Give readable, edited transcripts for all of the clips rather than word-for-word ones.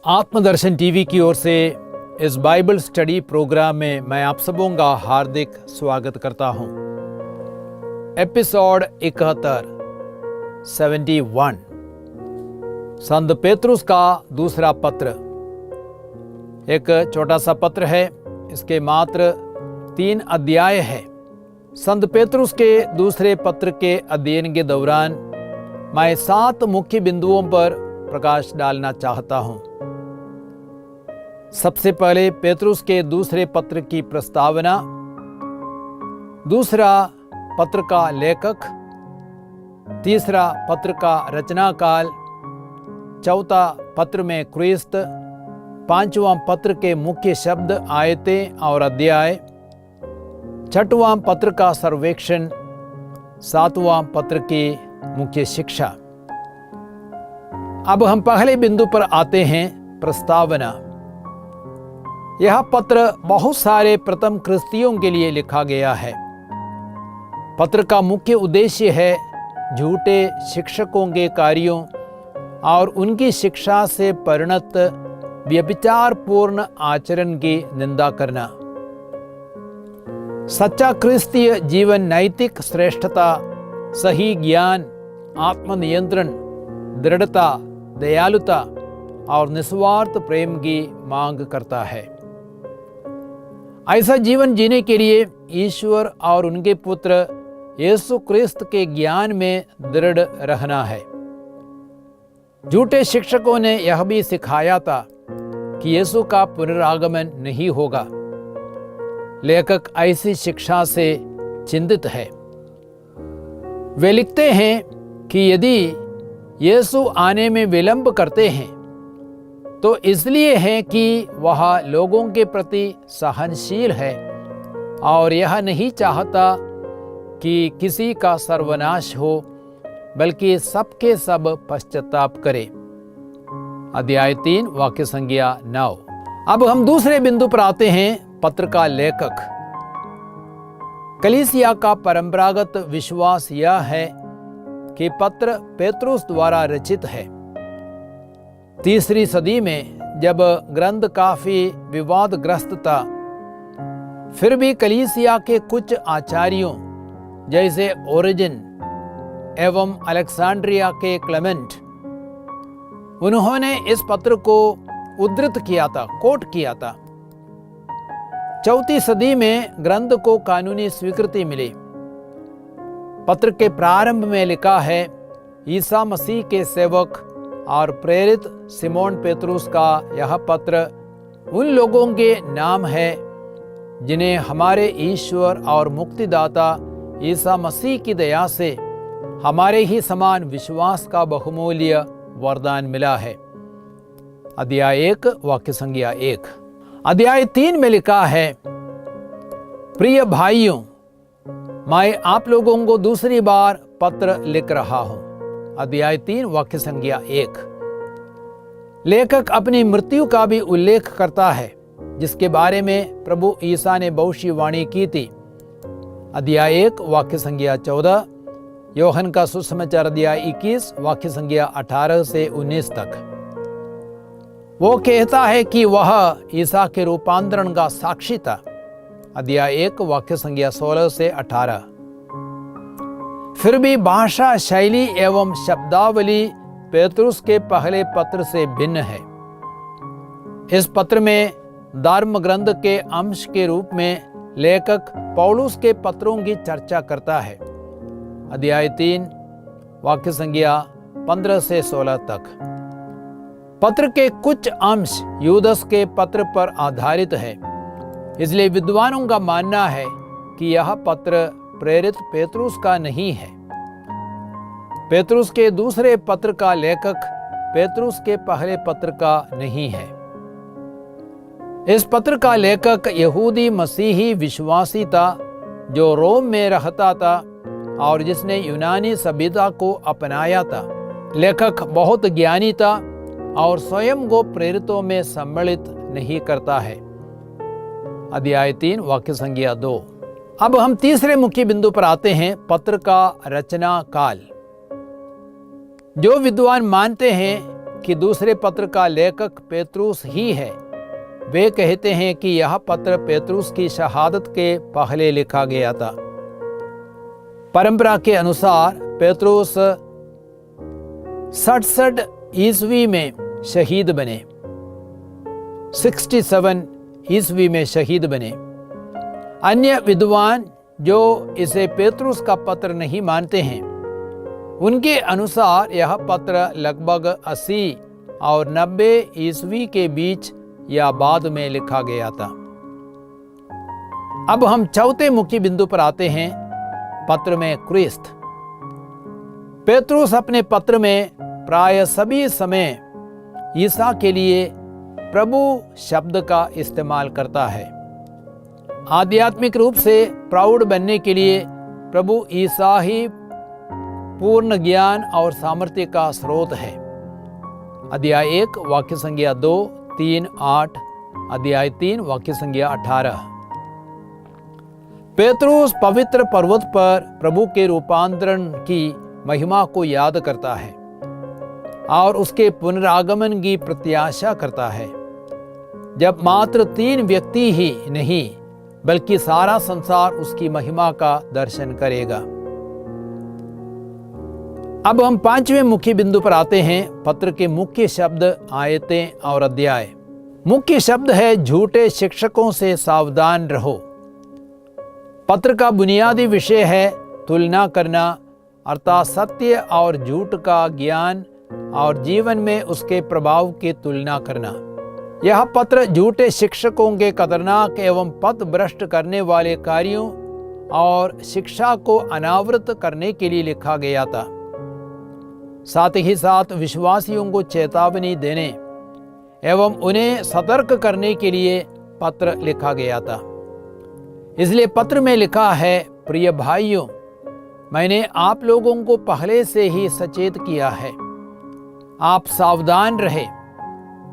आत्मदर्शन TV की ओर से इस बाइबल स्टडी प्रोग्राम में मैं आप सबों का हार्दिक स्वागत करता हूं। एपिसोड 71 संत पेतरुस का दूसरा पत्र। एक छोटा सा पत्र है, इसके मात्र 3 अध्याय है। संत पेतरुस के दूसरे पत्र के अध्ययन के दौरान मैं 7 मुख्य बिंदुओं पर प्रकाश डालना चाहता हूं। सबसे पहले पेतरुस के दूसरे पत्र की प्रस्तावना, दूसरा पत्र का लेखक, तीसरा पत्र का रचना काल, चौथा पत्र में क्रिस्त, पांचवां पत्र के मुख्य शब्द, आयतें और अध्याय, छठवां पत्र का सर्वेक्षण, सातवां पत्र की मुख्य शिक्षा। अब हम पहले बिंदु पर आते हैं, प्रस्तावना। यह पत्र बहुत सारे प्रथम ख्रिस्तियों के लिए लिखा गया है। पत्र का मुख्य उद्देश्य है झूठे शिक्षकों के कार्यों और उनकी शिक्षा से परिणत व्यभिचारपूर्ण आचरण की निंदा करना। सच्चा क्रिस्तीय जीवन नैतिक श्रेष्ठता, सही ज्ञान, आत्मनियंत्रण, दृढ़ता, दयालुता और निस्वार्थ प्रेम की मांग करता है। ऐसा जीवन जीने के लिए ईश्वर और उनके पुत्र यीशु क्रिस्त के ज्ञान में दृढ़ रहना है। झूठे शिक्षकों ने यह भी सिखाया था कि यीशु का पुनरागमन नहीं होगा। लेखक ऐसी शिक्षा से चिंतित है। वे लिखते हैं कि यदि यीशु आने में विलंब करते हैं तो इसलिए है कि वह लोगों के प्रति सहनशील है और यह नहीं चाहता कि किसी का सर्वनाश हो, बल्कि सबके सब पश्चाताप करे। अध्याय 3 वाक्य संज्ञा 9। अब हम दूसरे बिंदु पर आते हैं, पत्र का लेखक। कलीसिया का परंपरागत विश्वास यह है कि पत्र पेतरुस द्वारा रचित है। तीसरी सदी में जब ग्रंथ काफी विवादग्रस्त था, फिर भी कलीसिया के कुछ आचार्यों जैसे ओरिजिन एवं अलेक्जेंड्रिया के क्लेमेंट, उन्होंने इस पत्र को उद्धृत किया था, कोट किया था। चौथी सदी में ग्रंथ को कानूनी स्वीकृति मिली। पत्र के प्रारंभ में लिखा है, ईसा मसीह के सेवक और प्रेरित सिमोन पेतरुस का यह पत्र उन लोगों के नाम है जिन्हें हमारे ईश्वर और मुक्तिदाता ईसा मसीह की दया से हमारे ही समान विश्वास का बहुमूल्य वरदान मिला है। अध्याय 1 वाक्य संज्ञा 1। अध्याय 3 में लिखा है, प्रिय भाइयों, मैं आप लोगों को दूसरी बार पत्र लिख रहा हूं। अध्याय 3 वाक्य संज्ञा 1। लेखक अपनी मृत्यु का भी उल्लेख करता है, जिसके बारे में प्रभु ईसा ने भविष्यवाणी की थी। अध्याय 1 वाक्य संज्ञा 14, योहन का सुसमाचार अध्याय 21 वाक्य संज्ञा 18 से 19 तक। वो कहता है कि वह ईसा के रूपांतरण का साक्षी था। अध्याय 1 वाक्य संज्ञा 16 से 18। फिर भी भाषा शैली एवं शब्दावली पेतरुस के पहले पत्र से भिन्न है। इस पत्र में धर्म ग्रंथ के अंश के रूप में लेखक पौलुस के पत्रों की चर्चा करता है। अध्याय 3 वाक्य संज्ञा 15 से 16 तक। पत्र के कुछ अंश यूदस के पत्र पर आधारित है, इसलिए विद्वानों का मानना है कि यह पत्र प्रेरित पेतरुस का नहीं है। पेतरुस के दूसरे पत्र का लेखक पेतरुस के पहले पत्र का नहीं है। इस पत्र का लेखक यहूदी मसीही विश्वासी था जो रोम में रहता था और जिसने यूनानी सभ्यता को अपनाया था। लेखक बहुत ज्ञानी था और स्वयं को प्रेरितों में सम्मिलित नहीं करता है। अध्याय 3 वाक्य संज्ञा 2। अब हम तीसरे मुख्य बिंदु पर आते हैं, पत्र का रचना काल। जो विद्वान मानते हैं कि दूसरे पत्र का लेखक पेत्रुस ही है। वे कहते हैं कि यह पत्र पेत्रुस की शहादत के पहले लिखा गया था। परंपरा के अनुसार पेत्रुस 67 ईस्वी में शहीद बने, 67 ईस्वी में शहीद बने। अन्य विद्वान जो इसे पेत्रुस का पत्र नहीं मानते हैं, उनके अनुसार यह पत्र लगभग 80 और 90 ईस्वी के बीच या बाद में लिखा गया था। अब हम चौथे मुख्य बिंदु पर आते हैं, पत्र में क्रिस्त। पेत्रुस अपने पत्र में प्राय सभी समय ईसा के लिए प्रभु शब्द का इस्तेमाल करता है। आध्यात्मिक रूप से प्रौढ़ बनने के लिए प्रभु ईसा ही पूर्ण ज्ञान और सामर्थ्य का स्रोत है। अध्याय 1 वाक्य संख्या 2, 3, 8, अध्याय 3 वाक्य संख्या 18। पेत्रुस पवित्र पर्वत पर प्रभु के रूपांतरण की महिमा को याद करता है और उसके पुनरागमन की प्रत्याशा करता है, जब मात्र 3 व्यक्ति ही नहीं बल्कि सारा संसार उसकी महिमा का दर्शन करेगा। अब हम 5वें मुख्य बिंदु पर आते हैं, पत्र के मुख्य शब्द, आयतें और अध्याय। मुख्य शब्द है झूठे शिक्षकों से सावधान रहो। पत्र का बुनियादी विषय है तुलना करना, अर्थात सत्य और झूठ का ज्ञान और जीवन में उसके प्रभाव की तुलना करना। यह पत्र झूठे शिक्षकों के खतरनाक एवं पथ भ्रष्ट करने वाले कार्यों और शिक्षा को अनावृत करने के लिए लिखा गया था। साथ ही साथ विश्वासियों को चेतावनी देने एवं उन्हें सतर्क करने के लिए पत्र लिखा गया था। इसलिए पत्र में लिखा है, प्रिय भाइयों, मैंने आप लोगों को पहले से ही सचेत किया है, आप सावधान रहे,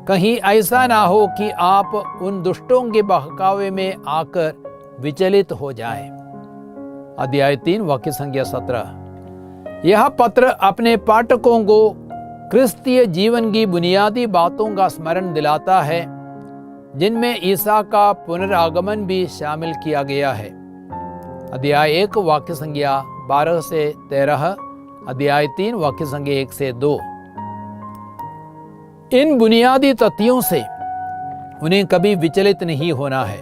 कहीं ऐसा ना हो कि आप उन दुष्टों के बहकावे में आकर विचलित हो जाएं। अध्याय 3 वाक्य संख्या 17। यह पत्र अपने पाठकों को क्रिस्तीय जीवन की बुनियादी बातों का स्मरण दिलाता है, जिनमें ईसा का पुनरागमन भी शामिल किया गया है। अध्याय 1 वाक्य संख्या 12 से 13, अध्याय 3 वाक्य संख्या 1 से 2। इन बुनियादी तथ्यों से उन्हें कभी विचलित नहीं होना है।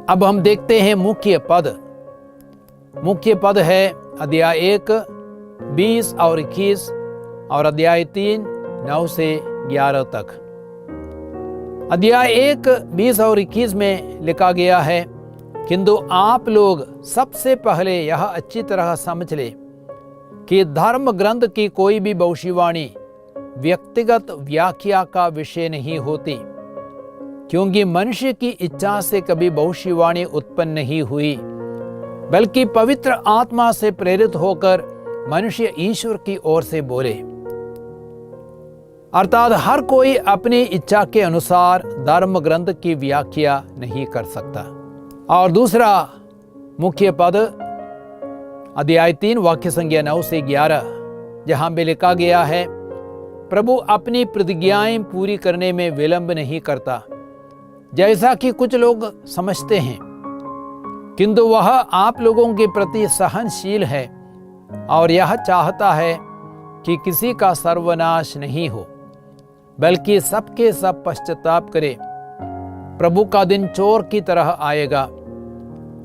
अब हम देखते हैं मुख्य पद। मुख्य पद है अध्याय 1 20 और 21 और अध्याय 3 9 से 11 तक। अध्याय 1 20 और 21 में लिखा गया है, किंतु आप लोग सबसे पहले यह अच्छी तरह समझ ले कि धर्म ग्रंथ की कोई भी भविष्यवाणी व्यक्तिगत व्याख्या का विषय नहीं होती, क्योंकि मनुष्य की इच्छा से कभी भविष्यवाणी उत्पन्न नहीं हुई, बल्कि पवित्र आत्मा से प्रेरित होकर मनुष्य ईश्वर की ओर से बोले। अर्थात हर कोई अपनी इच्छा के अनुसार धर्म ग्रंथ की व्याख्या नहीं कर सकता। और दूसरा मुख्य पद अध्याय 3 वाक्य संख्या 9 से 11, जहां भी लिखा गया है, प्रभु अपनी प्रतिज्ञाएं पूरी करने में विलंब नहीं करता, जैसा कि कुछ लोग समझते हैं, किंतु वह आप लोगों के प्रति सहनशील है और यह चाहता है कि किसी का सर्वनाश नहीं हो, बल्कि सबके सब पश्चाताप करे। प्रभु का दिन चोर की तरह आएगा।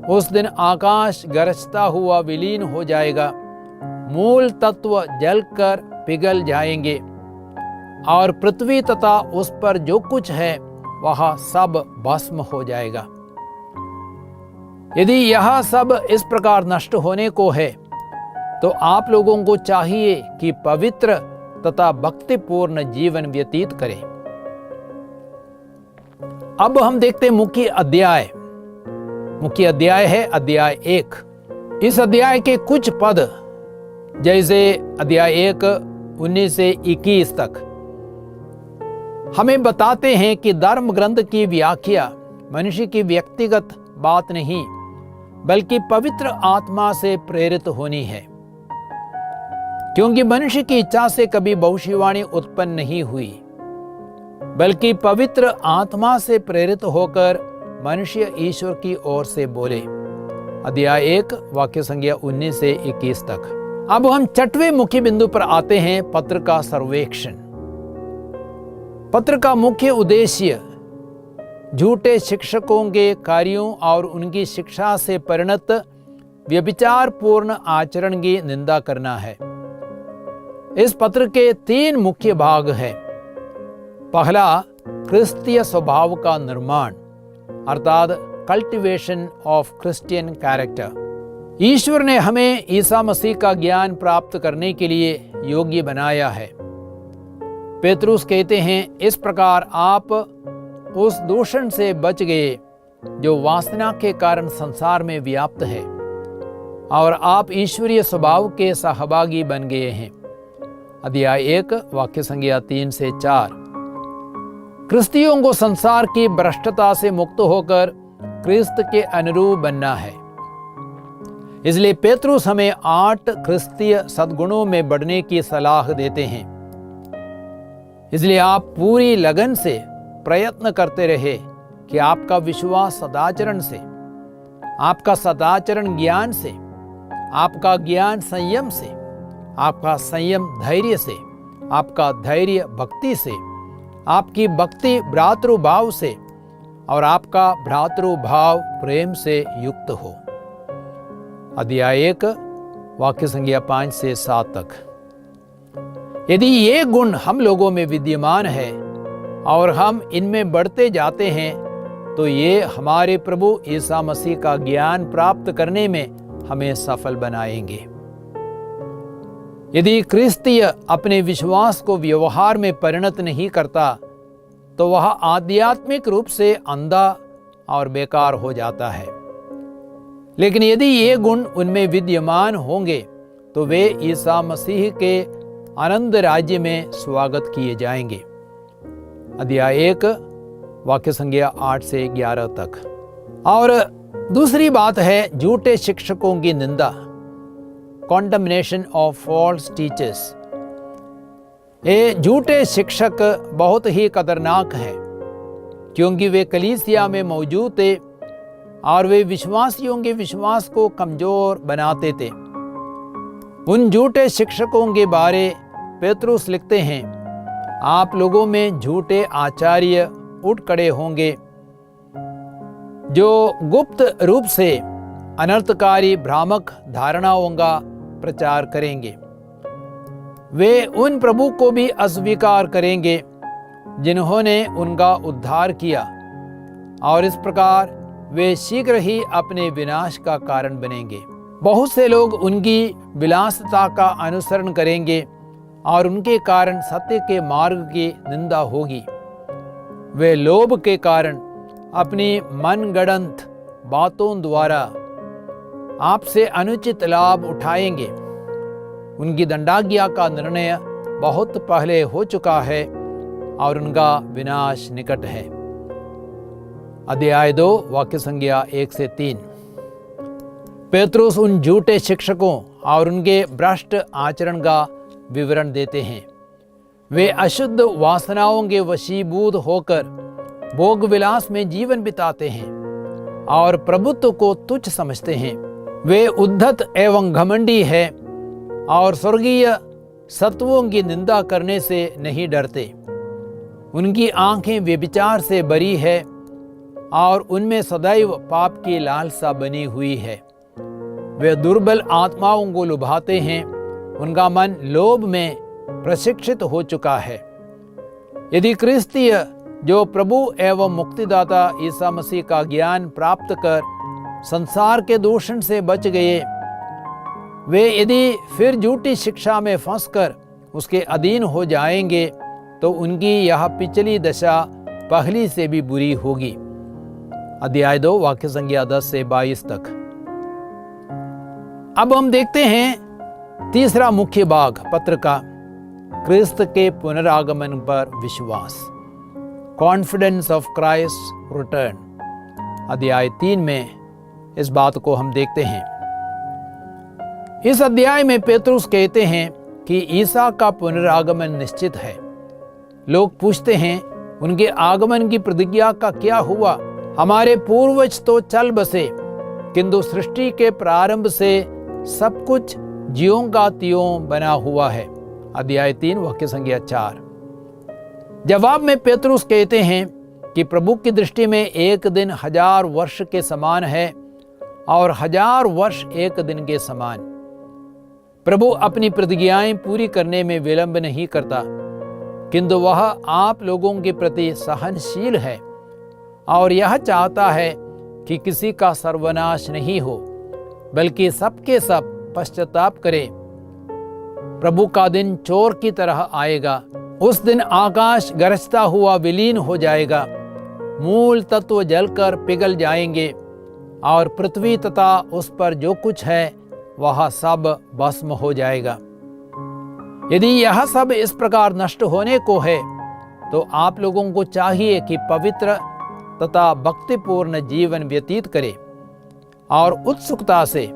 उस दिन आकाश गरजता हुआ विलीन हो जाएगा, मूल तत्व जलकर पिघल जाएंगे और पृथ्वी तथा उस पर जो कुछ है वह सब भस्म हो जाएगा। यदि यह सब इस प्रकार नष्ट होने को है, तो आप लोगों को चाहिए कि पवित्र तथा भक्तिपूर्ण जीवन व्यतीत करें। अब हम देखते मुख्य अध्याय। मुख्य अध्याय है अध्याय 1। इस अध्याय के कुछ पद, जैसे अध्याय 1 19 से 21 तक, हमें बताते हैं कि धर्म ग्रंथ की व्याख्या मनुष्य की व्यक्तिगत बात नहीं, बल्कि पवित्र आत्मा से प्रेरित होनी है। क्योंकि मनुष्य की इच्छा से कभी भविष्यवाणी उत्पन्न नहीं हुई, बल्कि पवित्र आत्मा से प्रेरित होकर मनुष्य ईश्वर की ओर से बोले। अध्याय 1 वाक्य संख्या 19 से 21 तक। अब हम 6वें मुख्य बिंदु पर आते हैं, पत्र का सर्वेक्षण। पत्र का मुख्य उद्देश्य झूठे शिक्षकों के कार्यों और उनकी शिक्षा से परिणत व्यभिचारपूर्ण आचरण की निंदा करना है। इस पत्र के 3 मुख्य भाग हैं। पहला, क्रिस्तीय स्वभाव का निर्माण, अर्थात कल्टीवेशन ऑफ क्रिश्चियन कैरेक्टर। ईश्वर ने हमें ईसा मसीह का ज्ञान प्राप्त करने के लिए योग्य बनाया है। पेतरुस कहते हैं, इस प्रकार आप उस दूषण से बच गए जो वासना के कारण संसार में व्याप्त है, और आप ईश्वरीय स्वभाव के सहभागी बन गए हैं। अध्याय 1 वाक्य संख्या 3 से 4। क्रिस्तियों को संसार की भ्रष्टता से मुक्त होकर क्रिस्त के अनुरूप बनना है। इसलिए पेतरुस हमें 8 क्रिस्तीय सद्गुणों में बढ़ने की सलाह देते हैं। इसलिए आप पूरी लगन से प्रयत्न करते रहे कि आपका विश्वास सदाचरण से, आपका सदाचरण ज्ञान से, आपका ज्ञान संयम से, आपका संयम धैर्य से, आपका धैर्य भक्ति से, आपकी भक्ति भ्रातृभाव से, और आपका भ्रातृभाव प्रेम से युक्त हो। अध्याय 1 वाक्य संख्या 5 से 7 तक। यदि ये गुण हम लोगों में विद्यमान है और हम इनमें बढ़ते जाते हैं, तो ये हमारे प्रभु ईसा मसीह का ज्ञान प्राप्त करने में हमें सफल बनाएंगे। यदि क्रिस्तीय अपने विश्वास को व्यवहार में परिणत नहीं करता, तो वह आध्यात्मिक रूप से अंधा और बेकार हो जाता है। लेकिन यदि ये गुण उनमें विद्यमान होंगे, तो वे ईसा मसीह के आनंद राज्य में स्वागत किए जाएंगे। अध्याय 1 वाक्य संख्या 8 से 11 तक। और दूसरी बात है झूठे शिक्षकों की निंदा, कॉन्डमनेशन ऑफ फॉल्स टीचर्स। ये झूठे शिक्षक बहुत ही खतरनाक हैं, क्योंकि वे कलीसिया में मौजूद थे और वे विश्वासियों के विश्वास को कमजोर बनाते थे। उन झूठे शिक्षकों के बारे पेतरुस लिखते हैं, आप लोगों में झूठे आचार्य उठ खड़े होंगे जो गुप्त रूप से अनर्थकारी भ्रामक धारणाओं का प्रचार करेंगे। वे उन प्रभु को भी अस्वीकार करेंगे जिन्होंने उनका उद्धार किया, और इस प्रकार वे शीघ्र ही अपने विनाश का कारण बनेंगे। बहुत से लोग उनकी विलासिता का अनुसरण करेंगे और उनके कारण सत्य के मार्ग की निंदा होगी। वे लोभ के कारण अपनी मनगढ़ंत बातों द्वारा आपसे अनुचित लाभ उठाएंगे। उनकी दंडाज्ञा का निर्णय बहुत पहले हो चुका है और उनका विनाश निकट है। अध्याय 2 वाक्य संख्या 1 से 3। पेतरुस उन झूठे शिक्षकों और उनके भ्रष्ट आचरण का विवरण देते हैं। वे अशुद्ध वासनाओं के वशीभूत होकर भोग विलास में जीवन बिताते हैं और प्रभुत्व को तुच्छ समझते हैं। वे उद्धत एवं घमंडी है और स्वर्गीय सत्वों की निंदा करने से नहीं डरते। उनकी आंखें व्यभिचार से भरी है और उनमें सदैव पाप की लालसा बनी हुई है। वे दुर्बल आत्माओं को लुभाते हैं। उनका मन लोभ में प्रशिक्षित हो चुका है। यदि क्रिस्तीय जो प्रभु एवं मुक्तिदाता ईसा मसीह का ज्ञान प्राप्त कर संसार के दूषण से बच गए, वे यदि फिर झूठी शिक्षा में फंसकर उसके अधीन हो जाएंगे, तो उनकी यह पिछली दशा पहली से भी बुरी होगी। अध्याय 2 वाक्य संख्या 10 से 22 तक। अब हम देखते हैं तीसरा मुख्य भाग पत्र का, क्रिस्त के पुनरागमन पर विश्वास, कॉन्फिडेंस ऑफ क्राइस्ट रिटर्न। अध्याय 3 में इस बात को हम देखते हैं। इस अध्याय में पेतरुस कहते हैं कि ईसा का पुनरागमन निश्चित है। लोग पूछते हैं, उनके आगमन की प्रतिज्ञा का क्या हुआ? हमारे पूर्वज तो चल बसे, किंतु सृष्टि के प्रारंभ से सब कुछ ज्यों का त्यों बना हुआ है। अध्याय 3 वाक्य संख्या 4। जवाब में पेतरुस कहते हैं कि प्रभु की दृष्टि में एक दिन 1000 वर्ष के समान है और 1000 वर्ष एक दिन के समान। प्रभु अपनी प्रतिज्ञाएं पूरी करने में विलंब नहीं करता, किंतु वह आप लोगों के प्रति सहनशील है और यह चाहता है कि किसी का सर्वनाश नहीं हो, बल्कि सबके सब पश्चाताप करें। प्रभु का दिन चोर की तरह आएगा। उस दिन आकाश गरजता हुआ विलीन हो जाएगा, मूल तत्व जलकर पिघल जाएंगे और पृथ्वी तथा उस पर जो कुछ है वह सब भस्म हो जाएगा। यदि यह सब इस प्रकार नष्ट होने को है, तो आप लोगों को चाहिए कि पवित्र तथा भक्तिपूर्ण जीवन व्यतीत करें और उत्सुकता से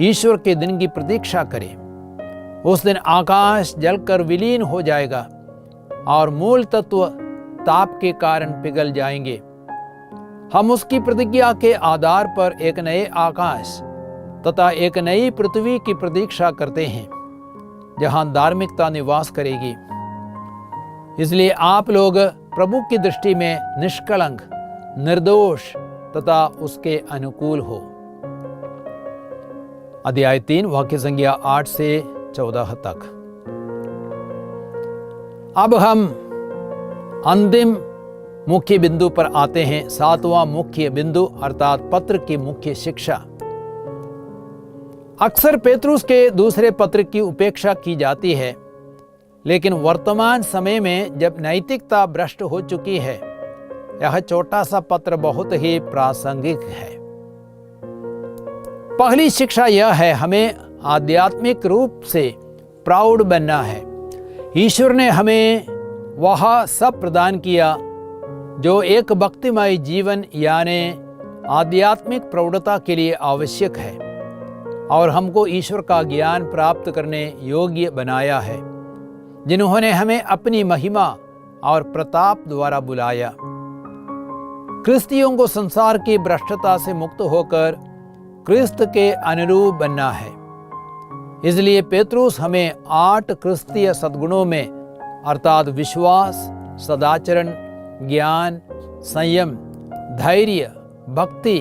ईश्वर के दिन की प्रतीक्षा करें। उस दिन आकाश जलकर विलीन हो जाएगा और मूल तत्व ताप के कारण पिघल जाएंगे। हम उसकी प्रतिज्ञा के आधार पर एक नए आकाश तथा एक नई पृथ्वी की प्रतीक्षा करते हैं, जहां धार्मिकता निवास करेगी। इसलिए आप लोग प्रभु की दृष्टि में निष्कलंक, निर्दोष तथा उसके अनुकूल हो। अध्याय 3 वाक्य संख्या 8 से 14 तक। अब हम अंतिम मुख्य बिंदु पर आते हैं। 7वां मुख्य बिंदु अर्थात पत्र की मुख्य शिक्षा। अक्सर पेतरुस के दूसरे पत्र की उपेक्षा की जाती है, लेकिन वर्तमान समय में जब नैतिकता भ्रष्ट हो चुकी है, यह छोटा सा पत्र बहुत ही प्रासंगिक है। पहली शिक्षा यह है, हमें आध्यात्मिक रूप से प्राउड बनना है। ईश्वर ने हमें वह सब प्रदान किया जो एक भक्तिमय जीवन यानी आध्यात्मिक प्रौढ़ता के लिए आवश्यक है, और हमको ईश्वर का ज्ञान प्राप्त करने योग्य बनाया है, जिन्होंने हमें अपनी महिमा और प्रताप द्वारा बुलाया। क्रिस्तियों को संसार की भ्रष्टता से मुक्त होकर क्रिस्त के अनुरूप बनना है। इसलिए पेतरुस हमें 8 क्रिस्तीय सद्गुणों में अर्थात विश्वास, सदाचरण, ज्ञान, संयम, धैर्य, भक्ति,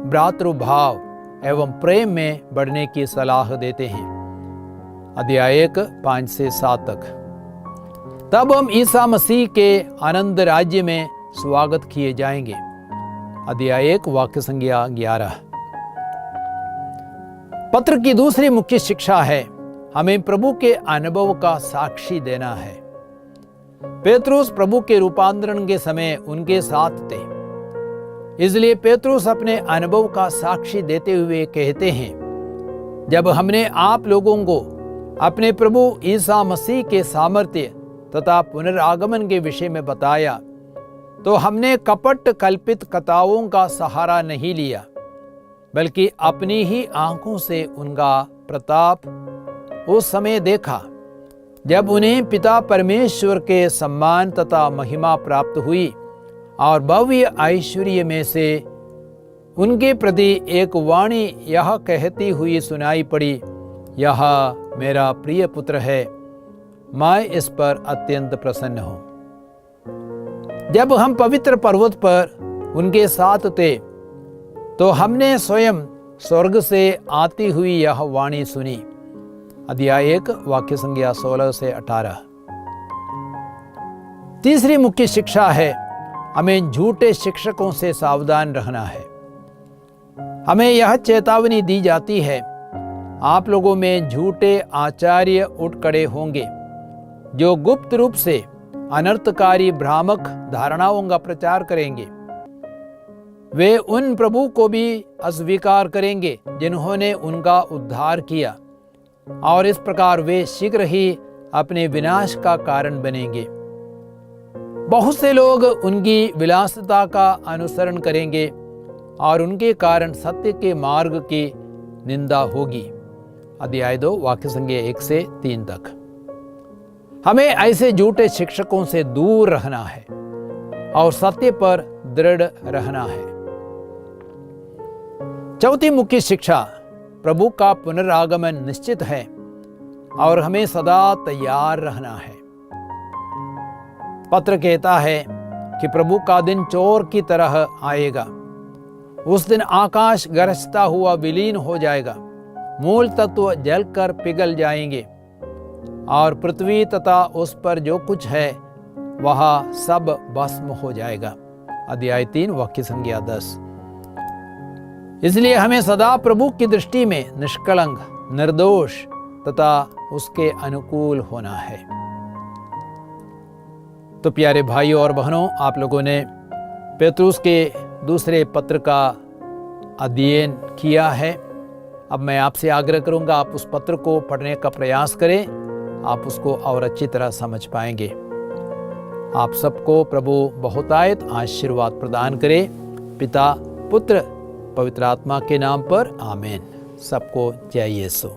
भ्रातृभाव एवं प्रेम में बढ़ने की सलाह देते हैं। अध्याय 1 5 से 7 तक। तब हम ईसा मसीह के आनंद राज्य में स्वागत किए जाएंगे। अध्याय 1 वाक्य संख्या 11। पत्र की दूसरी मुख्य शिक्षा है, हमें प्रभु के अनुभव का साक्षी देना है। पेतरुस प्रभु के रूपांतरण के समय उनके साथ थे, इसलिए पेतरुस अपने अनुभव का साक्षी देते हुए कहते हैं, जब हमने आप लोगों को अपने प्रभु ईसा मसीह के सामर्थ्य तथा पुनरागमन के विषय में बताया, तो हमने कपट कल्पित कथाओं का सहारा नहीं लिया, बल्कि अपनी ही आंखों से उनका प्रताप उस समय देखा जब उन्हें पिता परमेश्वर के सम्मान तथा महिमा प्राप्त हुई, और भव्य ऐश्वर्य में से उनके प्रति एक वाणी यह कहती हुई सुनाई पड़ी, यह मेरा प्रिय पुत्र है, मैं इस पर अत्यंत प्रसन्न हूं। जब हम पवित्र पर्वत पर उनके साथ थे, तो हमने स्वयं स्वर्ग से आती हुई यह वाणी सुनी। अध्याय 1 वाक्य संख्या 16 से 18। तीसरी मुख्य शिक्षा है, हमें झूठे शिक्षकों से सावधान रहना है। हमें यह चेतावनी दी जाती है, आप लोगों में झूठे आचार्य उठ खड़े होंगे, जो गुप्त रूप से अनर्थकारी भ्रामक धारणाओं का प्रचार करेंगे। वे उन प्रभु को भी अस्वीकार करेंगे जिन्होंने उनका उद्धार किया, और इस प्रकार वे शीघ्र ही अपने विनाश का कारण बनेंगे। बहुत से लोग उनकी विलासिता का अनुसरण करेंगे और उनके कारण सत्य के मार्ग की निंदा होगी। अध्याय 2 वाक्य संख्या 1 से 3 तक। हमें ऐसे झूठे शिक्षकों से दूर रहना है और सत्य पर दृढ़ रहना है। चौथी मुख्य शिक्षा, प्रभु का पुनरागमन निश्चित है और हमें सदा तैयार रहना है। पत्र कहता है कि प्रभु का दिन चोर की तरह आएगा। उस दिन आकाश गरजता हुआ विलीन हो जाएगा, मूल तत्व जलकर पिघल जाएंगे और पृथ्वी तथा उस पर जो कुछ है वह सब भस्म हो जाएगा। अध्याय 3 वाक्य संख्या 10। इसलिए हमें सदा प्रभु की दृष्टि में निष्कलंक, निर्दोष तथा उसके अनुकूल होना है। तो प्यारे भाइयों और बहनों, आप लोगों ने पेतरुस के दूसरे पत्र का अध्ययन किया है। अब मैं आपसे आग्रह करूंगा, आप उस पत्र को पढ़ने का प्रयास करें, आप उसको और अच्छी तरह समझ पाएंगे। आप सबको प्रभु बहुतायत आशीर्वाद प्रदान करे। पिता, पुत्र, पवित्र आत्मा के नाम पर आमीन। सबको जय यीशु।